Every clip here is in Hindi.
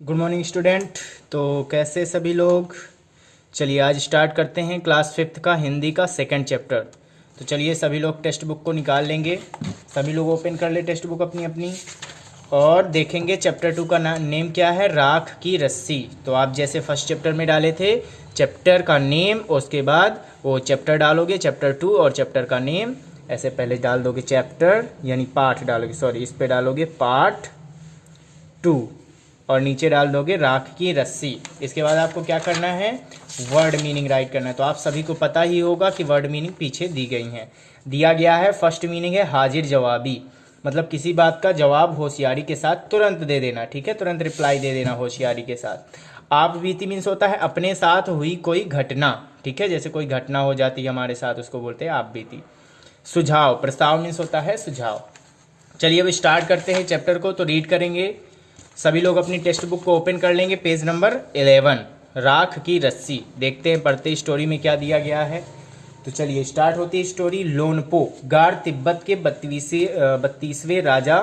Good morning student. तो कैसे सभी लोग। चलिए आज स्टार्ट करते हैं क्लास 5th का हिंदी का सेकंड चैप्टर। तो चलिए सभी लोग टेक्स्ट बुक को निकाल लेंगे। सभी लोग ओपन कर ले टेक्स्ट बुक अपनी अपनी और देखेंगे चैप्टर 2 का नेम क्या है, राख की रस्सी। तो आप जैसे फर्स्ट चैप्टर में डाले थे चैप्टर का नेम, उसके बाद वो चैप्टर डालोगे चैप्टर 2 और चैप्टर का नेम ऐसे पहले डाल दोगे चैप्टर यानी पार्ट डालोगे, सॉरी इस पे डालोगे पार्ट 2 और नीचे डाल दोगे राख की रस्सी। इसके बाद आपको क्या करना है, वर्ड मीनिंग राइट करना है। तो आप सभी को पता ही होगा कि वर्ड मीनिंग पीछे दी गई हैं। दिया गया है फर्स्ट मीनिंग है हाजिर जवाबी, मतलब किसी बात का जवाब होशियारी के साथ तुरंत दे देना, ठीक है, तुरंत रिप्लाई दे देना होशियारी के साथ। आप बीती मीन्स होता है अपने साथ हुई कोई घटना, ठीक है, जैसे कोई घटना हो जाती है हमारे साथ उसको बोलते हैं आप बीती। सुझाव, प्रस्ताव मीन्स होता है सुझाव। चलिए अब स्टार्ट करते हैं चैप्टर को। तो रीड करेंगे सभी लोग, अपनी टेक्स्ट बुक को ओपन कर लेंगे, पेज नंबर 11 राख की रस्सी। देखते हैं पढ़ते स्टोरी में क्या दिया गया है। तो चलिए स्टार्ट होती है स्टोरी। लोनपो गार तिब्बत के 32वें राजा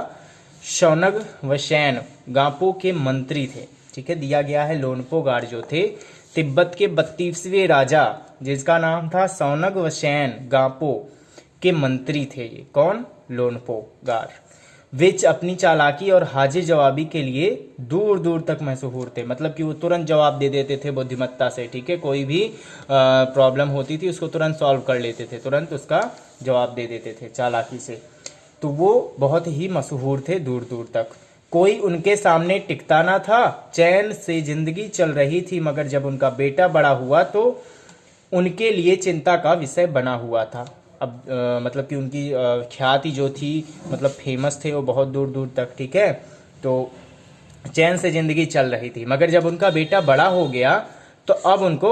शौनग वशैन गांपो के मंत्री थे, ठीक है। दिया गया है लोनपो गार जो थे तिब्बत के 32वें राजा जिसका नाम था शौनग वशैन गांपो के मंत्री थे। ये कौन, लोनपो गार। विच अपनी चालाकी और हाजिर जवाबी के लिए दूर दूर तक मशहूर थे, मतलब कि वो तुरंत जवाब दे देते थे बुद्धिमत्ता से, ठीक है। कोई भी प्रॉब्लम होती थी उसको तुरंत सॉल्व कर लेते थे, तुरंत उसका जवाब दे देते थे चालाकी से। तो वो बहुत ही मशहूर थे दूर दूर तक। कोई उनके सामने टिकता ना था, चैन से जिंदगी चल रही थी, मगर जब उनका बेटा बड़ा हुआ तो उनके लिए चिंता का विषय बना हुआ था। अब मतलब कि उनकी ख्याति जो थी, मतलब फेमस थे वो बहुत दूर दूर तक, ठीक है। तो चैन से ज़िंदगी चल रही थी, मगर जब उनका बेटा बड़ा हो गया तो अब उनको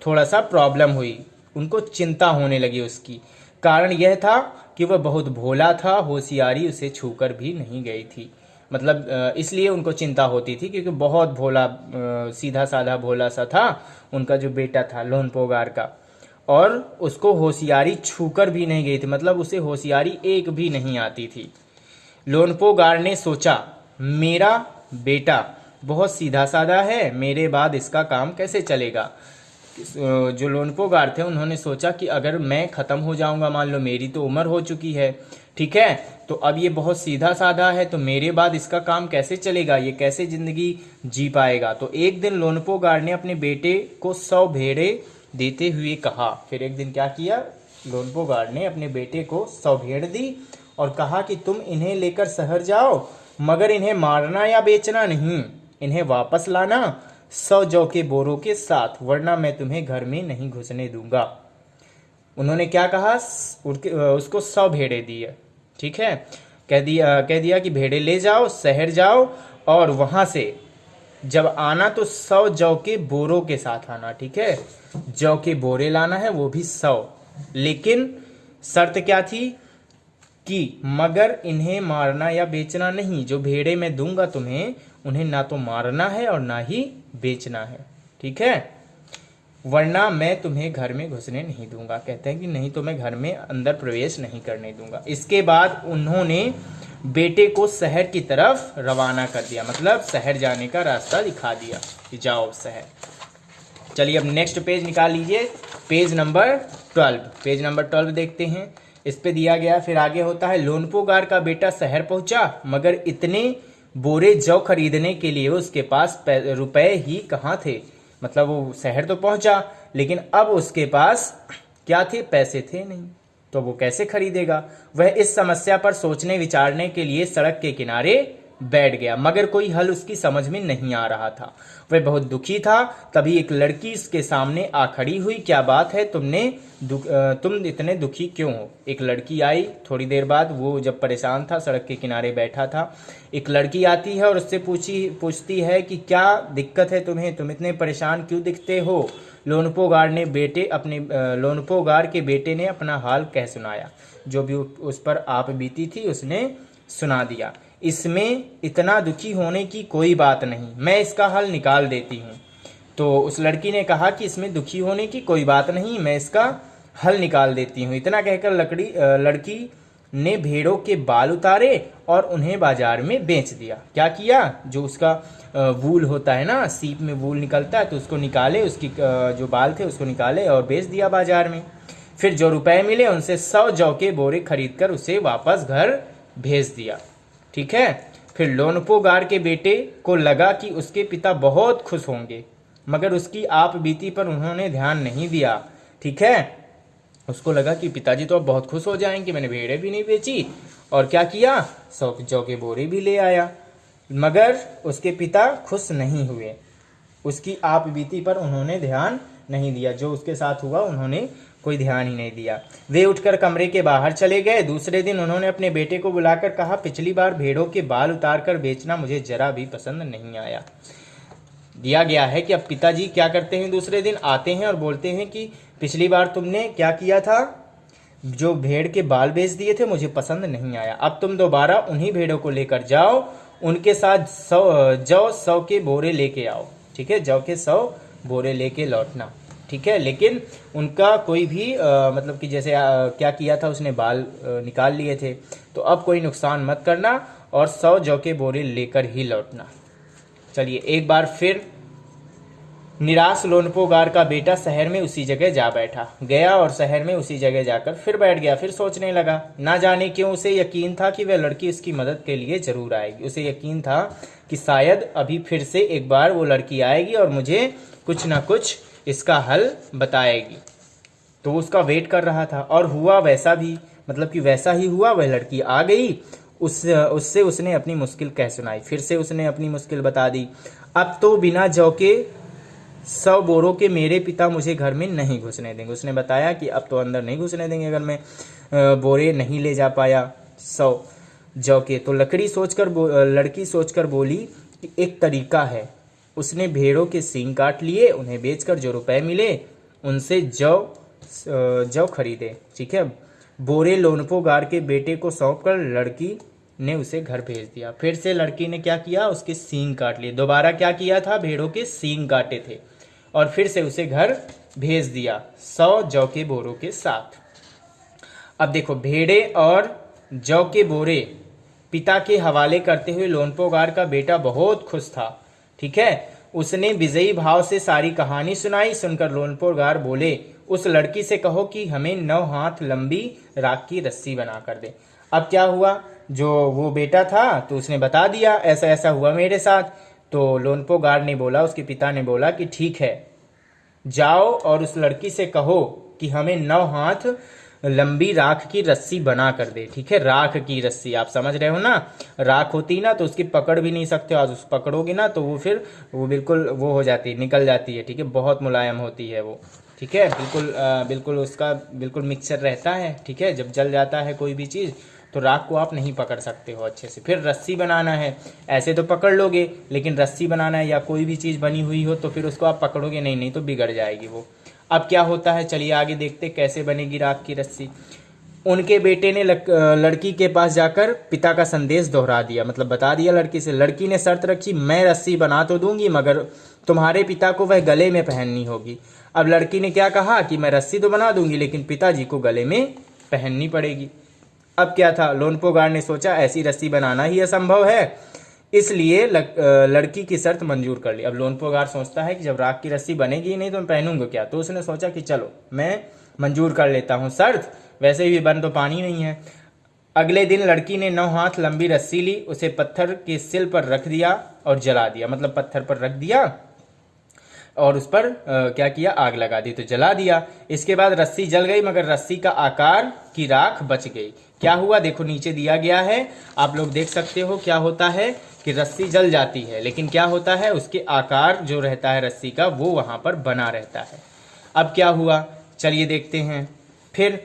थोड़ा सा प्रॉब्लम हुई, उनको चिंता होने लगी उसकी। कारण यह था कि वह बहुत भोला था, होशियारी उसे छूकर भी नहीं गई थी। मतलब इसलिए उनको चिंता होती थी क्योंकि बहुत भोला, सीधा साधा भोला सा था उनका जो बेटा था लोनपोगार का, और उसको होशियारी छूकर भी नहीं गई थी, मतलब उसे होशियारी एक भी नहीं आती थी। लोनपोगार ने सोचा मेरा बेटा बहुत सीधा साधा है, मेरे बाद इसका काम कैसे चलेगा। जो लोनपोगार थे उन्होंने सोचा कि अगर मैं ख़त्म हो जाऊंगा, मान लो मेरी तो उम्र हो चुकी है, ठीक है, तो अब ये बहुत सीधा साधा है तो मेरे बाद इसका काम कैसे चलेगा, ये कैसे ज़िंदगी जी पाएगा। तो एक दिन लोनपोगार ने अपने बेटे को 100 भेड़ें देते हुए कहा। फिर एक दिन क्या किया, लोनपोगार ने अपने बेटे को 100 भेड़ दी और कहा कि तुम इन्हें लेकर शहर जाओ, मगर इन्हें मारना या बेचना नहीं, इन्हें वापस लाना 100 जौ के बोरों के साथ, वरना मैं तुम्हें घर में नहीं घुसने दूंगा। उन्होंने क्या कहा, उसको 100 भेड़ें दी है, ठीक है। कह दिया कि भेड़ें ले जाओ, शहर जाओ और वहां से जब आना तो 100 जौ के बोरों के साथ आना, ठीक है। जौ के बोरे लाना है, वो भी 100, लेकिन शर्त क्या थी कि मगर इन्हें मारना या बेचना नहीं। जो भेड़े मैं दूंगा तुम्हें, उन्हें ना तो मारना है और ना ही बेचना है, ठीक है, वरना मैं तुम्हें घर में घुसने नहीं दूंगा। कहते हैं कि नहीं तो मैं घर में अंदर प्रवेश नहीं करने दूंगा। इसके बाद उन्होंने बेटे को शहर की तरफ रवाना कर दिया, मतलब शहर जाने का रास्ता दिखा दिया कि जाओ शहर। चलिए अब नेक्स्ट पेज निकाल लीजिए, पेज नंबर 12। पेज नंबर 12 देखते हैं। इस पे दिया गया, फिर आगे होता है लोनपोगार का बेटा शहर पहुंचा, मगर इतने बोरे जौ खरीदने के लिए उसके पास रुपए ही कहाँ थे। मतलब वो शहर तो पहुंचा लेकिन अब उसके पास क्या थे, पैसे थे नहीं, तो वो कैसे खरीदेगा। वह इस समस्या पर सोचने विचारने के लिए सड़क के किनारे बैठ गया, मगर कोई हल उसकी समझ में नहीं आ रहा था। वह बहुत दुखी था। तभी एक लड़की इसके सामने आ खड़ी हुई। क्या बात है, तुम इतने दुखी क्यों हो। एक लड़की आई थोड़ी देर बाद, वो जब परेशान था सड़क के किनारे बैठा था, एक लड़की आती है और उससे पूछती है कि क्या दिक्कत है तुम्हें, तुम इतने परेशान क्यों दिखते हो। लोनपोगार के बेटे ने अपना हाल कह सुनाया, जो भी उस पर आप बीती थी उसने सुना दिया। इसमें इतना दुखी होने की कोई बात नहीं, मैं इसका हल निकाल देती हूँ। तो उस लड़की ने कहा कि इसमें दुखी होने की कोई बात नहीं, मैं इसका हल निकाल देती हूँ। इतना कहकर लड़की ने भेड़ों के बाल उतारे और उन्हें बाजार में बेच दिया। क्या किया, जो उसका वूल होता है ना, सीप में वूल निकलता है, तो उसको निकाले, उसकी जो बाल थे उसको निकाले और बेच दिया बाजार में। फिर जो रुपए मिले उनसे 100 जौ के बोरे खरीद कर उसे वापस घर भेज दिया। ठीक है। फिर लोनपोगार के बेटे को लगा कि उसके पिता बहुत खुश होंगे, मगर उसकी आप बीती पर उन्होंने ध्यान नहीं दिया। ठीक है, उसको लगा कि पिताजी तो अब बहुत खुश हो जाएंगे, मैंने भेड़ें भी नहीं बेची और क्या किया, 100 जौ के बोरे भी ले आया। मगर उसके पिता खुश नहीं हुए, उसकी आप बीती पर उन्होंने ध्यान नहीं दिया। जो उसके साथ हुआ उन्होंने कोई ध्यान ही नहीं दिया। वे उठकर कमरे के बाहर चले गए। दूसरे दिन उन्होंने अपने बेटे को बुलाकर कहा, पिछली बार भेड़ों के बाल उतार कर बेचना मुझे जरा भी पसंद नहीं आया। दिया गया है कि अब पिताजी क्या करते हैं, दूसरे दिन आते हैं और बोलते हैं कि पिछली बार तुमने क्या किया था, जो भेड़ के बाल बेच दिए थे, मुझे पसंद नहीं आया। अब तुम दोबारा उन्हीं भेड़ों को लेकर जाओ, उनके साथ 100 के बोरे लेके आओ। ठीक है, जौ के 100 बोरे लेके लौटना। ठीक है, लेकिन उनका कोई भी मतलब कि जैसे क्या किया था, उसने बाल निकाल लिए थे, तो अब कोई नुकसान मत करना और 100 जौ के बोरे लेकर ही लौटना। चलिए, एक बार फिर निराश लोनपोगार का बेटा शहर में उसी जगह जा बैठा, गया और शहर में उसी जगह जाकर फिर बैठ गया। फिर सोचने लगा, ना जाने क्यों उसे यकीन था कि वह लड़की उसकी मदद के लिए जरूर आएगी। उसे यकीन था कि शायद अभी फिर से एक बार वो लड़की आएगी और मुझे कुछ ना कुछ इसका हल बताएगी। तो उसका वेट कर रहा था और हुआ वैसा भी, मतलब कि वैसा ही हुआ। वह लड़की आ गई, उससे उसने अपनी मुश्किल कह सुनाई। फिर से उसने अपनी मुश्किल बता दी। अब तो बिना जौ के 100 बोरों के मेरे पिता मुझे घर में नहीं घुसने देंगे। उसने बताया कि अब तो अंदर नहीं घुसने देंगे अगर मैं बोरे नहीं ले जा पाया 100 जौ के। तो लड़की सोचकर बोली कि एक तरीका है। उसने भेड़ों के सींग काट लिए, उन्हें बेचकर जो रुपए मिले उनसे जौ खरीदे। ठीक है, बोरे लोनपोगार के बेटे को सौंपकर लड़की ने उसे घर भेज दिया। फिर से लड़की ने क्या किया, उसके सींग काट लिए। दोबारा क्या किया था, भेड़ों के सींग काटे थे और फिर से उसे घर भेज दिया 100 जौ के बोरों के साथ। अब देखो, भेड़े और जौ के बोरे पिता के हवाले करते हुए लोनपोगार का बेटा बहुत खुश था। ठीक है, उसने विजयी भाव से सारी कहानी सुनाई। सुनकर लोनपोगार बोले, उस लड़की से कहो कि हमें 9 हाथ लंबी राख की रस्सी बना कर दे। अब क्या हुआ, जो वो बेटा था तो उसने बता दिया ऐसा ऐसा हुआ मेरे साथ। तो लोनपोगार ने बोला, उसके पिता ने बोला कि ठीक है, जाओ और उस लड़की से कहो कि हमें 9 हाथ लंबी राख की रस्सी बना कर दे। ठीक है, राख की रस्सी, आप समझ रहे हो ना, राख होती ना तो उसकी पकड़ भी नहीं सकते, आज उस पकड़ोगे ना तो वो फिर वो बिल्कुल वो हो जाती है, निकल जाती है। ठीक है, बहुत मुलायम होती है वो। ठीक है, बिल्कुल उसका बिल्कुल मिक्सचर रहता है। ठीक है, जब जल जाता है कोई भी चीज़ तो राख को आप नहीं पकड़ सकते हो अच्छे से। फिर रस्सी बनाना है, ऐसे तो पकड़ लोगे, लेकिन रस्सी बनाना है या कोई भी चीज़ बनी हुई हो तो फिर उसको आप पकड़ोगे नहीं तो बिगड़ जाएगी वो। अब क्या होता है, चलिए आगे देखते कैसे बनेगी राख की रस्सी। उनके बेटे ने लड़की के पास जाकर पिता का संदेश दोहरा दिया, मतलब बता दिया लड़की से। लड़की ने शर्त रखी, मैं रस्सी बना तो दूंगी मगर तुम्हारे पिता को वह गले में पहननी होगी। अब लड़की ने क्या कहा कि मैं रस्सी तो बना दूंगी लेकिन पिताजी को गले में पहननी पड़ेगी। अब क्या था, लोनपोगार ने सोचा ऐसी रस्सी बनाना ही असंभव है, इसलिए लड़की की शर्त मंजूर कर ली। अब लोनपोगार सोचता है कि जब राख की रस्सी बनेगी ही नहीं तो मैं पहनूंगा क्या, तो उसने सोचा कि चलो मैं मंजूर कर लेता हूँ शर्त, वैसे भी बन तो पानी नहीं है। अगले दिन लड़की ने 9 हाथ लंबी रस्सी ली, उसे पत्थर के सिल पर रख दिया और जला दिया, मतलब पत्थर पर रख दिया और उस पर क्या किया, आग लगा दी, तो जला दिया। इसके बाद रस्सी जल गई मगर रस्सी का आकार की राख बच गई। क्या हुआ, देखो नीचे दिया गया है, आप लोग देख सकते हो। क्या होता है कि रस्सी जल जाती है लेकिन क्या होता है, उसके आकार जो रहता है रस्सी का वो वहां पर बना रहता है। अब क्या हुआ, चलिए देखते हैं। फिर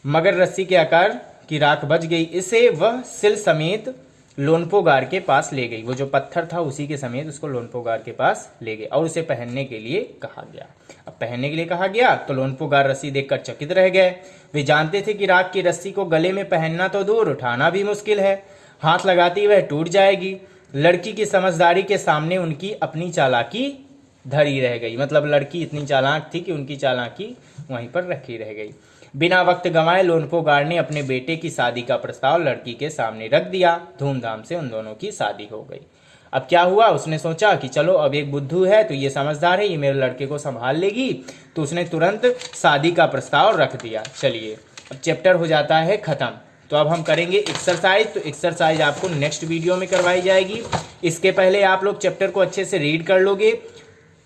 मगर रस्सी के आकार की राख बच गई, इसे वह सिल समेत लोनपोगार के पास ले गई। वो जो पत्थर था उसी के समेत उसको लोनपोगार के पास ले गए और उसे पहनने के लिए कहा गया। अब पहनने के लिए कहा गया तो लोनपोगार रस्सी देखकर चकित रह गए। वे जानते थे कि राख की रस्सी को गले में पहनना तो दूर, उठाना भी मुश्किल है, हाथ लगाती वह टूट जाएगी। लड़की की समझदारी के सामने उनकी अपनी चालाकी धरी रह गई, मतलब लड़की इतनी चालाक थी कि उनकी चालाकी वहीं पर रखी रह गई। बिना वक्त गंवाए लोनपोगाड़ ने अपने बेटे की शादी का प्रस्ताव लड़की के सामने रख दिया। धूमधाम से उन दोनों की शादी हो गई। अब क्या हुआ, उसने सोचा कि चलो अब एक बुद्धू है तो ये समझदार है, ये मेरे लड़के को संभाल लेगी, तो उसने तुरंत शादी का प्रस्ताव रख दिया। चलिए अब चैप्टर हो जाता है खत्म। तो अब हम करेंगे एक्सरसाइज। तो एक्सरसाइज आपको नेक्स्ट वीडियो में करवाई जाएगी। इसके पहले आप लोग चैप्टर को अच्छे से रीड कर लोगे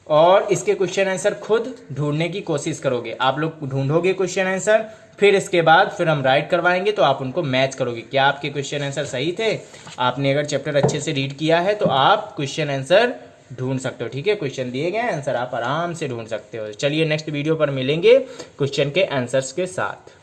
और इसके क्वेश्चन आंसर खुद ढूंढने की कोशिश करोगे। आप लोग ढूंढोगे क्वेश्चन आंसर, फिर इसके बाद फिर हम राइट करवाएंगे तो आप उनको मैच करोगे, क्या आपके क्वेश्चन आंसर सही थे। आपने अगर चैप्टर अच्छे से रीड किया है तो आप क्वेश्चन आंसर ढूंढ सकते हो। ठीक है, क्वेश्चन दिए गए आंसर आप आराम से ढूंढ सकते हो। चलिए नेक्स्ट वीडियो पर मिलेंगे क्वेश्चन के आंसर्स के साथ।